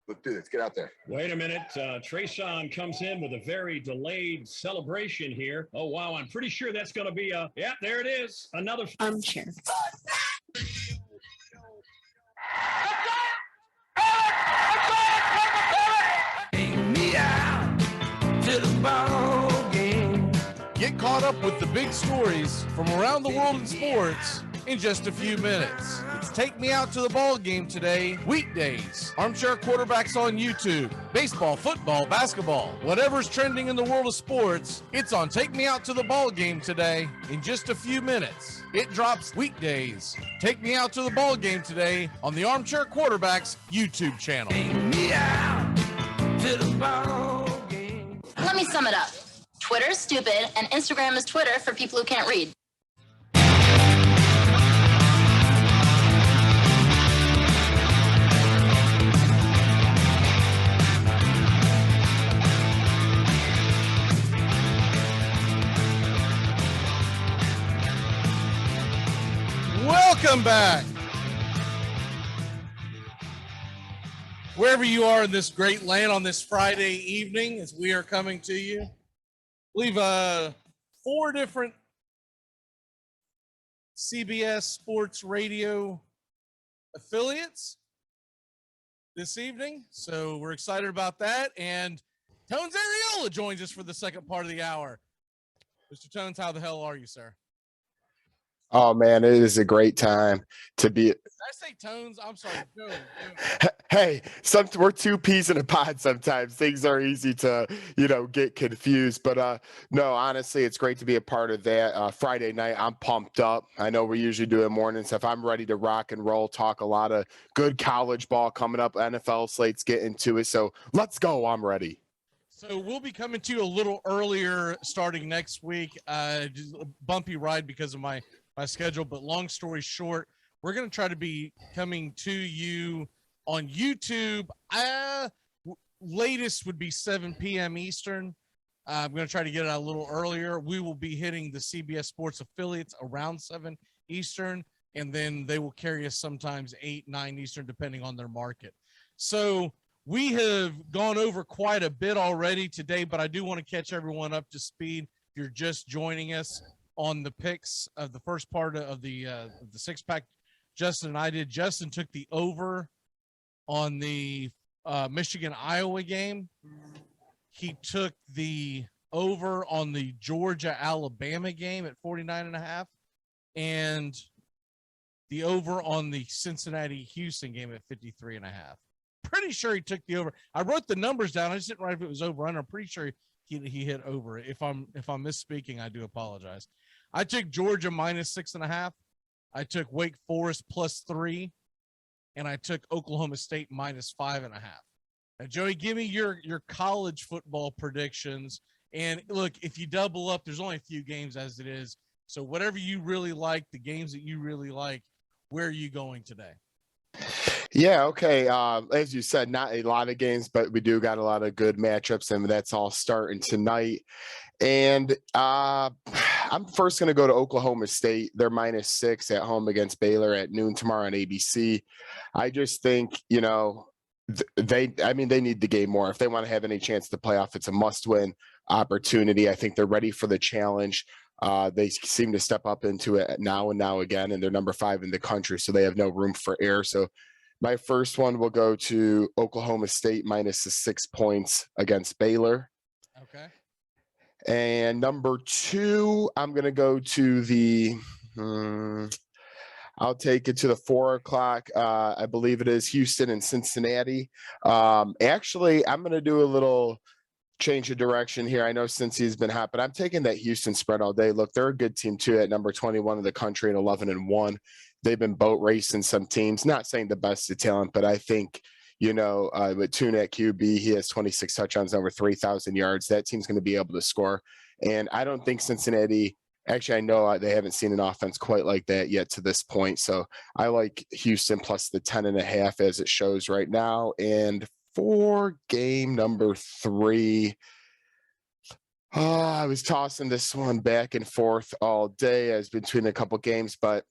let's do this. Get out there. Wait a minute. Trayshawn comes in with a very delayed celebration here. Oh, wow. I'm pretty sure that's going to be a, yeah, there it is. Another armchair. Get caught up with the big stories from around the world in sports in just a few minutes. It's Take Me Out to the Ball Game today, weekdays. Armchair Quarterbacks on YouTube. Baseball, football, basketball, whatever's trending in the world of sports, it's on Take Me Out to the Ball Game today in just a few minutes. It drops weekdays. Take Me Out to the Ball Game today on the Armchair Quarterbacks YouTube channel. Let me sum it up. Twitter. Twitter is stupid, and Instagram is Twitter for people who can't read. Welcome back. Wherever you are in this great land on this Friday evening, as we are coming to you, I believe 4 different CBS Sports Radio affiliates this evening. So we're excited about that. And Tones Ariola joins us for the second part of the hour. Mr. Tones, how the hell are you, sir? Oh man, it is a great time to be. Did I say Tones? I'm sorry. Jones. Hey, we're 2 peas in a pod sometimes. Things are easy to, get confused. But no, honestly, it's great to be a part of that. Friday night, I'm pumped up. I know we usually do it morning stuff. I'm ready to rock and roll, talk a lot of good college ball coming up. NFL slates, get into it. So let's go. I'm ready. So we'll be coming to you a little earlier starting next week. Just a bumpy ride because of my schedule, but long story short, we're going to try to be coming to you on YouTube. Latest would be 7 p.m. Eastern. I'm going to try to get it out a little earlier. We will be hitting the CBS Sports affiliates around 7 Eastern, and then they will carry us sometimes 8, 9 Eastern, depending on their market. So we have gone over quite a bit already today, but I do want to catch everyone up to speed. If you're just joining us on the picks of the first part of the 6-pack, Justin and I did. Justin took the over on the Michigan-Iowa game. He took the over on the Georgia-Alabama game at 49.5, and the over on the Cincinnati-Houston game at 53.5. Pretty sure he took the over. I wrote the numbers down. I just didn't write if it was over or under. I'm pretty sure he hit over. If I'm misspeaking, I do apologize. I took Georgia -6.5. I took Wake Forest +3, and I took Oklahoma State -5.5. Now, Joey, give me your college football predictions. And look, if you double up, there's only a few games as it is. So whatever you really like, the games that you really like, where are you going today? Yeah, okay. As you said, not a lot of games, but we do got a lot of good matchups, and that's all starting tonight. And I'm first going to go to Oklahoma State. They're -6 at home against Baylor at noon tomorrow on ABC. I just think, they need the game more. If they want to have any chance to playoff, it's a must-win opportunity. I think they're ready for the challenge. They seem to step up into it now and now again, and they're number 5 in the country, so they have no room for error. So my first one will go to Oklahoma State -6 points against Baylor. Okay. And number 2, I'm going to go to the I'll take it to the 4 o'clock. I believe it is Houston and Cincinnati. Actually, I'm going to do a little change of direction here. I know Cincy's been hot, but I'm taking that Houston spread all day. Look, they're a good team too at number 21 in the country and 11-1. They've been boat racing some teams, not saying the best of talent, but I think, with Tune at QB, he has 26 touchdowns, over 3,000 yards. That team's going to be able to score. And I don't think Cincinnati, actually, I know they haven't seen an offense quite like that yet to this point. So I like Houston plus the 10.5 as it shows right now. And for game number 3, I was tossing this one back and forth all day as between a couple games, but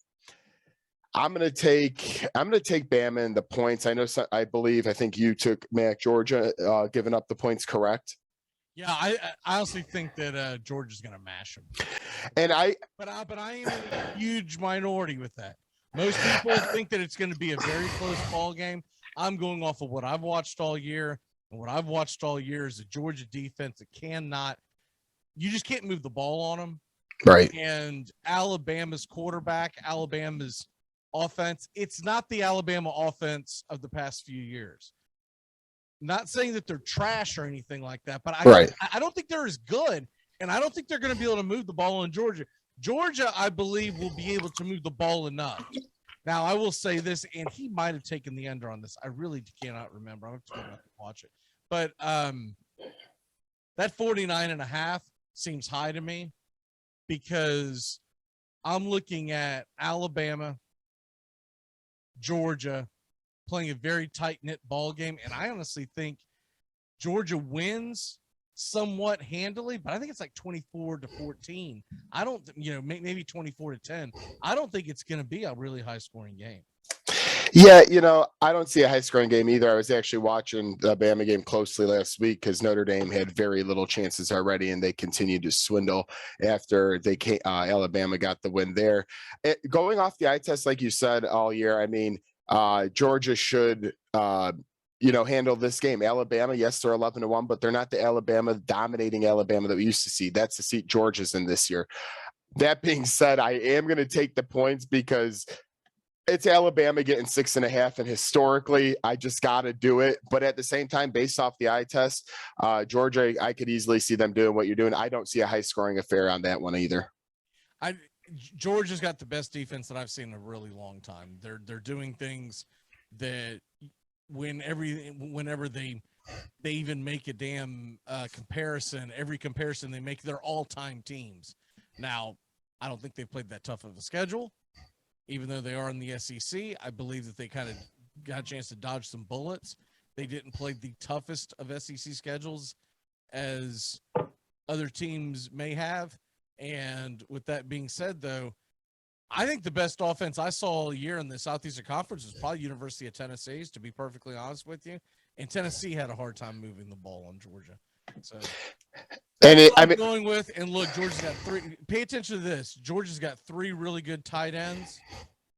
I'm going to take Bama in the points. I think you took Mac Georgia, giving up the points, correct? Yeah, I honestly think that Georgia's going to mash them. And but I am in a huge minority with that. Most people think that it's going to be a very close ball game. I'm going off of what I've watched all year, and what I've watched all year is a Georgia defense that you just can't move the ball on them. Right. And Alabama's quarterback, Alabama's offense, it's not the Alabama offense of the past few years. Not saying that they're trash or anything like that, but I don't think they're as good, and I don't think they're going to be able to move the ball in Georgia. Georgia, I believe, will be able to move the ball enough. Now, I will say this, and he might have taken the under on this. I really cannot remember. I'm have to go back and watch it. But that 49.5 seems high to me because I'm looking at Alabama, Georgia playing a very tight-knit ball game, and I honestly think Georgia wins somewhat handily, but I think it's like 24-14. I don't, maybe 24-10. I don't think it's going to be a really high-scoring game. Yeah, I don't see a high-scoring game either. I was actually watching the Bama game closely last week because Notre Dame had very little chances already, and they continued to swindle after they came. Alabama got the win there. Going off the eye test, like you said all year, I mean, Georgia should handle this game. Alabama, yes, they're 11-1, but they're not the dominating Alabama that we used to see. That's the seat Georgia's in this year. That being said, I am going to take the points because it's Alabama getting 6.5, and historically, I just got to do it. But at the same time, based off the eye test, Georgia, I could easily see them doing what you're doing. I don't see a high-scoring affair on that one either. Georgia's got the best defense that I've seen in a really long time. They're doing things that whenever they even make a damn comparison, every comparison they make, they're all-time teams. Now, I don't think they've played that tough of a schedule. Even though they are in the SEC, I believe that they kind of got a chance to dodge some bullets. They didn't play the toughest of SEC schedules as other teams may have. And with that being said, though, I think the best offense I saw all year in the Southeastern Conference was probably University of Tennessee's, to be perfectly honest with you. And Tennessee had a hard time moving the ball on Georgia. So I'm going with, and look, Georgia's got 3. Pay attention to this. Georgia's got 3 really good tight ends,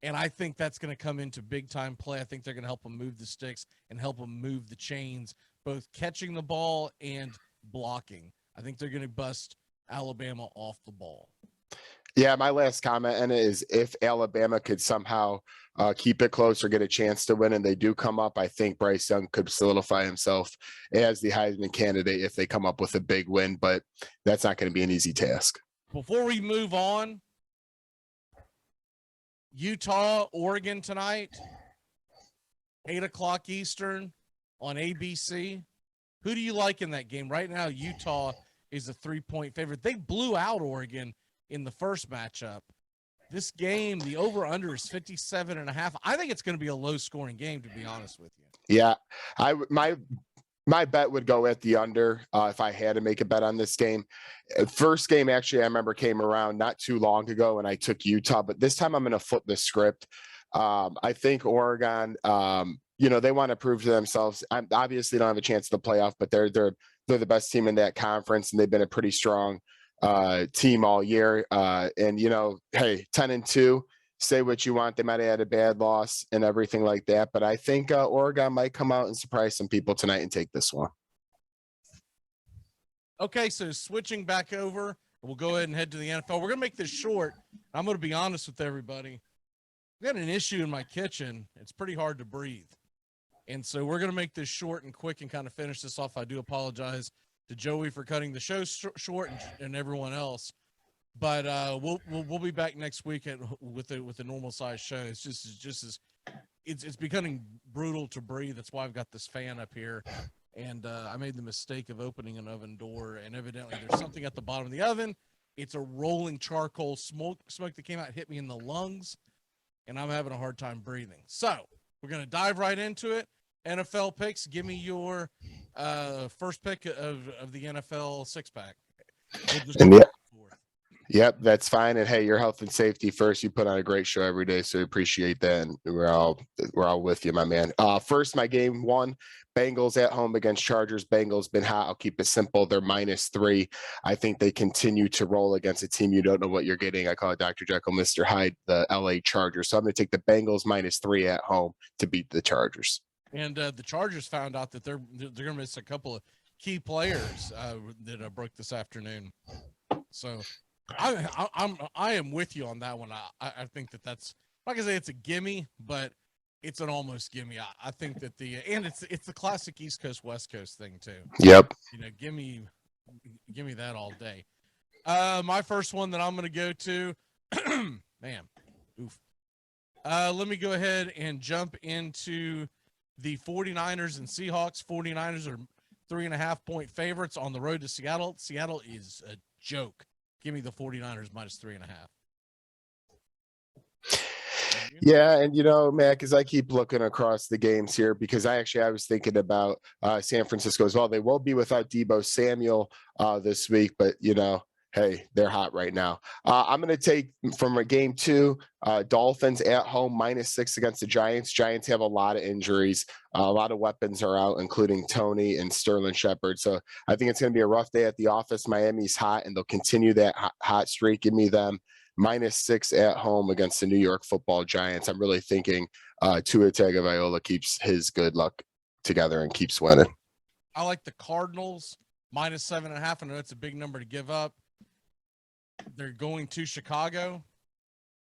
and I think that's going to come into big-time play. I think they're going to help them move the sticks and help them move the chains, both catching the ball and blocking. I think they're going to bust Alabama off the ball. Yeah, my last comment on it is if Alabama could somehow keep it close or get a chance to win and they do come up, I think Bryce Young could solidify himself as the Heisman candidate if they come up with a big win, but that's not going to be an easy task. Before we move on, Utah, Oregon tonight, 8 o'clock Eastern on ABC. Who do you like in that game? Right now, Utah is a 3-point favorite. They blew out Oregon in the first matchup. This game, the over-under is 57.5. I think it's going to be a low-scoring game, to be honest with you. Yeah, my bet would go at the under if I had to make a bet on this game. First game, actually, I remember came around not too long ago, and I took Utah. But this time, I'm going to flip the script. I think Oregon, they want to prove to themselves. Obviously, don't have a chance to the playoff, but they're the best team in that conference, and they've been a pretty strong team all year. And hey, 10-2, say what you want. They might have had a bad loss and everything like that, but I think Oregon might come out and surprise some people tonight and take this one. Okay, so switching back over, we'll go ahead and head to the NFL. We're going to make this short. I'm going to be honest with everybody. I got an issue in my kitchen. It's pretty hard to breathe. And so we're going to make this short and quick and kind of finish this off. I do apologize to Joey for cutting the show short and everyone else, but we'll be back next week with the normal size show. It's becoming brutal to breathe. That's why I've got this fan up here, and I made the mistake of opening an oven door, and evidently there's something at the bottom of the oven. It's a rolling charcoal smoke that came out, hit me in the lungs, and I'm having a hard time breathing. So we're gonna dive right into it. NFL picks. Give me your first pick of the NFL 6-pack. Yep, that's fine. And hey, your health and safety first. You put on a great show every day, so we appreciate that. And we're all with you, my man. First, my game 1, Bengals at home against Chargers. Bengals been hot. I'll keep it simple. They're -3. I think they continue to roll against a team you don't know what you're getting. I call it Dr. Jekyll, Mr. Hyde, the LA Chargers. So I'm going to take the Bengals -3 at home to beat the Chargers. And the Chargers found out that they're going to miss a couple of key players that broke this afternoon. So I am with you on that one. I think that's not gonna say it's a gimme, but it's an almost gimme. I think that it's the classic East Coast West Coast thing too. Yep. Give me that all day. My first one that I'm gonna go to, man, oof. Let me go ahead and jump into the 49ers and Seahawks. 49ers are 3.5-point favorites on the road to Seattle. Seattle is a joke. Give me the 49ers minus 3.5. Yeah, and Mac, as I keep looking across the games here, because I was thinking about San Francisco as well. They will be without Deebo Samuel this week, but hey, they're hot right now. I'm going to take from a game 2, Dolphins at home -6 against the Giants. Giants have a lot of injuries. A lot of weapons are out, including Tony and Sterling Shepard. So I think it's going to be a rough day at the office. Miami's hot, and they'll continue that hot streak. Give me them -6 at home against the New York Football Giants. I'm really thinking Tua Tagovailoa keeps his good luck together and keeps winning. I like the Cardinals -7.5. I know it's a big number to give up. They're going to Chicago.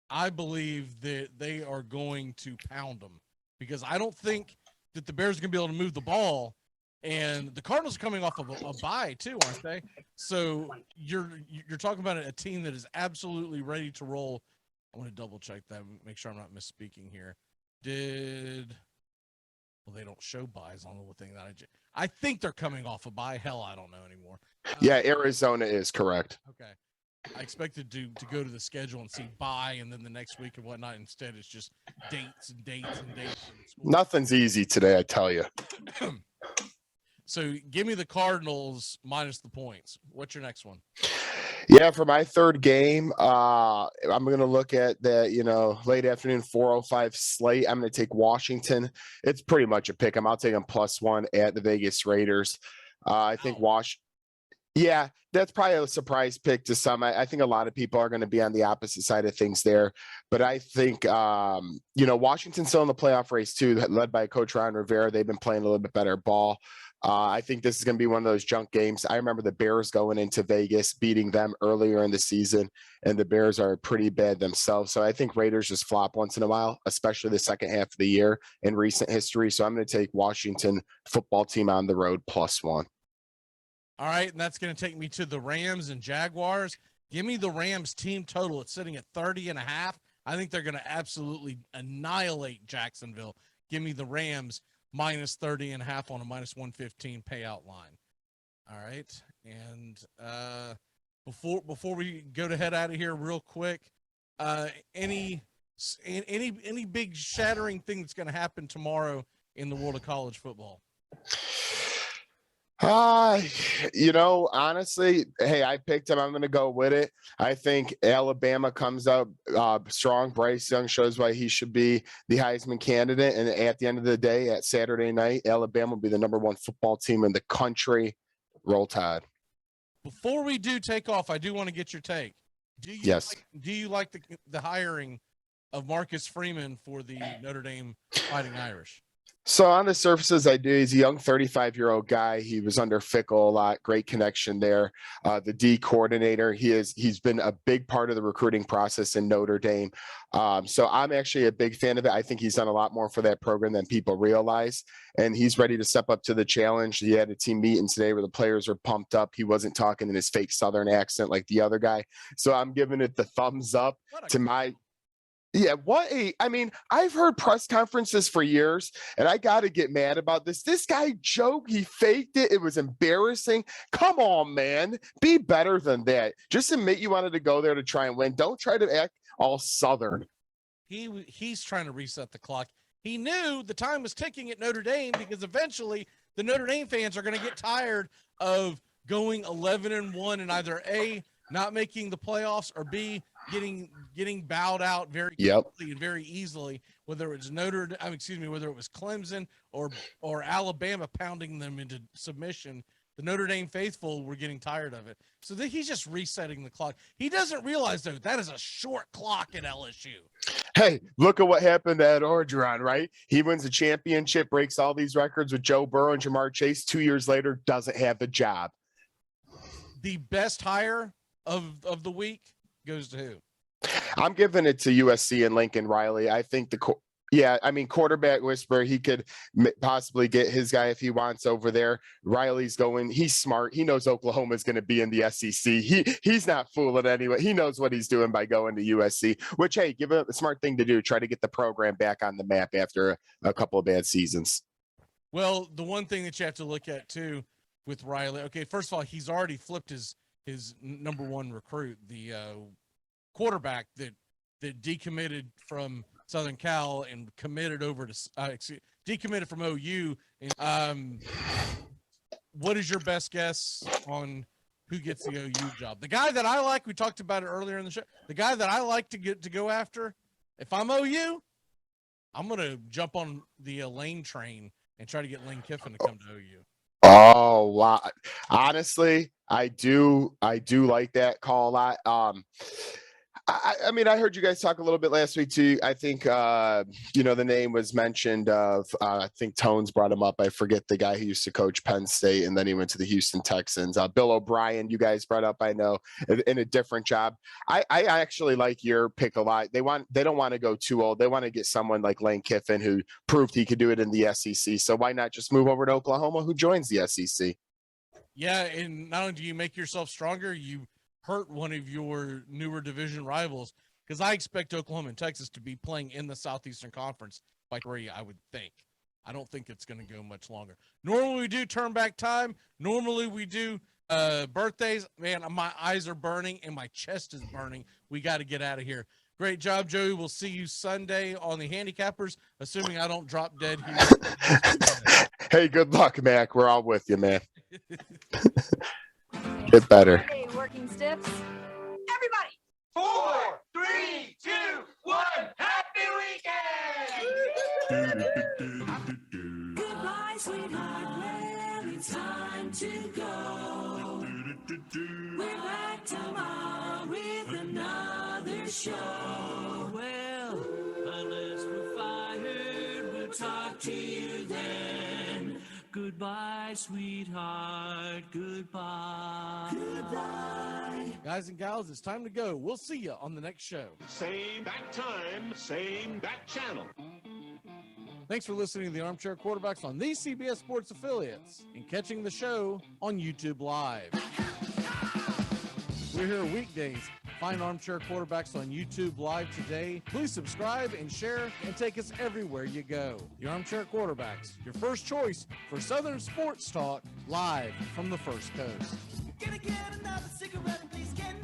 I believe that they are going to pound them because I don't think that the Bears are going to be able to move the ball. And the Cardinals are coming off of a bye too, aren't they? So you're talking about a team that is absolutely ready to roll. I want to double check that, make sure I'm not misspeaking here. Well, they don't show buys on the thing that I think they're coming off a bye. Hell, I don't know anymore. Yeah, Arizona is correct. Okay. I expected to go to the schedule and see bye and then the next week and whatnot. Instead, it's just dates and dates and dates. Nothing's easy today, I tell you. So give me the Cardinals minus the points. What's your next one? Yeah, for my third game, I'm going to look at the, late afternoon 4:05 slate. I'm going to take Washington. It's pretty much a pick 'em. I'll take them +1 at the Vegas Raiders. I think Yeah, that's probably a surprise pick to some. I think a lot of people are going to be on the opposite side of things there. But I think, Washington's still in the playoff race too, led by Coach Ron Rivera. They've been playing a little bit better ball. I think this is going to be one of those junk games. I remember the Bears going into Vegas, beating them earlier in the season, and the Bears are pretty bad themselves. So I think Raiders just flop once in a while, especially the second half of the year in recent history. So I'm going to take Washington football team on the road +1. All right, and that's going to take me to the Rams and Jaguars. Give me the Rams team total. It's sitting at 30.5. I think they're going to absolutely annihilate Jacksonville. Give me the Rams -30.5 on a -115 payout line. All right, and before we go to head out of here real quick, any big shattering thing that's going to happen tomorrow in the world of college football? Honestly, hey, I picked him. I'm going to go with it. I think Alabama comes out strong. Bryce Young shows why he should be the Heisman candidate. And at the end of the day, at Saturday night, Alabama will be the #1 football team in the country. Roll Tide. Before we do take off, I do want to get your take. Yes. Do you like the hiring of Marcus Freeman for the Notre Dame Fighting Irish? So on the surfaces, I do. He's a young 35-year-old guy. He was under Fickle a lot. Great connection there. The D coordinator, he's been a big part of the recruiting process in Notre Dame. So I'm actually a big fan of it. I think he's done a lot more for that program than people realize, and he's ready to step up to the challenge. He had a team meeting today where the players were pumped up. He wasn't talking in his fake Southern accent like the other guy. So I'm giving it the thumbs up to my. Yeah, I've heard press conferences for years, and I got to get mad about this. This guy joked, he faked it. It was embarrassing. Come on, man. Be better than that. Just admit you wanted to go there to try and win. Don't try to act all Southern. He's trying to reset the clock. He knew the time was ticking at Notre Dame because eventually the Notre Dame fans are going to get tired of going 11-1 and either A, not making the playoffs, or B, getting bowed out very quickly and very easily, whether it was whether it was Clemson or Alabama pounding them into submission. The Notre Dame faithful were getting tired of it. So he's just resetting the clock. He doesn't realize, though, that is a short clock at LSU. Hey, look at what happened to Ed Orgeron, right? He wins a championship, breaks all these records with Joe Burrow and Jamar Chase. 2 years later, doesn't have the job. The best hire of the week goes to who? I'm giving it to USC and Lincoln Riley. I think quarterback whisperer, he could possibly get his guy if he wants over there. Riley's going, he's smart. He knows Oklahoma's going to be in the SEC. He's not fooling anyone. He knows what he's doing by going to USC, which, hey, give him a smart thing to do. Try to get the program back on the map after a couple of bad seasons. Well, the one thing that you have to look at too with Riley, okay, first of all, he's already flipped his his number one recruit, the quarterback that decommitted from Southern Cal and committed over to decommitted from OU. And what is your best guess on who gets the OU job? The guy that I like, we talked about it earlier in the show. The guy that I like to go after, if I'm OU, I'm gonna jump on the Lane train and try to get Lane Kiffin to come to OU. Oh wow! Honestly, I do like that call a lot. I mean, I heard you guys talk a little bit last week too. I think the name was mentioned of I think Tones brought him up. I forget the guy who used to coach Penn State and then he went to the Houston Texans. Bill O'Brien, you guys brought up, I know, in a different job. I actually like your pick a lot. They don't want to go too old. They want to get someone like Lane Kiffin who proved he could do it in the SEC. So why not just move over to Oklahoma, who joins the SEC? Yeah, and not only do you make yourself stronger, you hurt one of your newer division rivals, because I expect Oklahoma and Texas to be playing in the Southeastern Conference by 3, I would think. I don't think it's going to go much longer. Normally we do turn back time. Normally we do birthdays. Man, my eyes are burning and my chest is burning. We got to get out of here. Great job, Joey. We'll see you Sunday on the Handicappers, assuming I don't drop dead here. Hey, good luck, Mac. We're all with you, man. Get better. Hey, working stiffs. Everybody. 4, 3, 2, 1. Happy weekend. Goodbye, sweetheart. Well, it's time to go. We're back tomorrow with another show. Well, unless we're fired, we'll talk to you then. Goodbye, sweetheart. Goodbye. Goodbye. Guys and gals, it's time to go. We'll see you on the next show. Same back time, same back channel. Thanks for listening to the Armchair Quarterbacks on these CBS Sports affiliates and catching the show on YouTube Live. We're here weekdays. Find Armchair Quarterbacks on YouTube Live today. Please subscribe and share and take us everywhere you go. The Armchair Quarterbacks, your first choice for Southern sports talk, live from the First Coast. Gonna get another cigarette, please. Can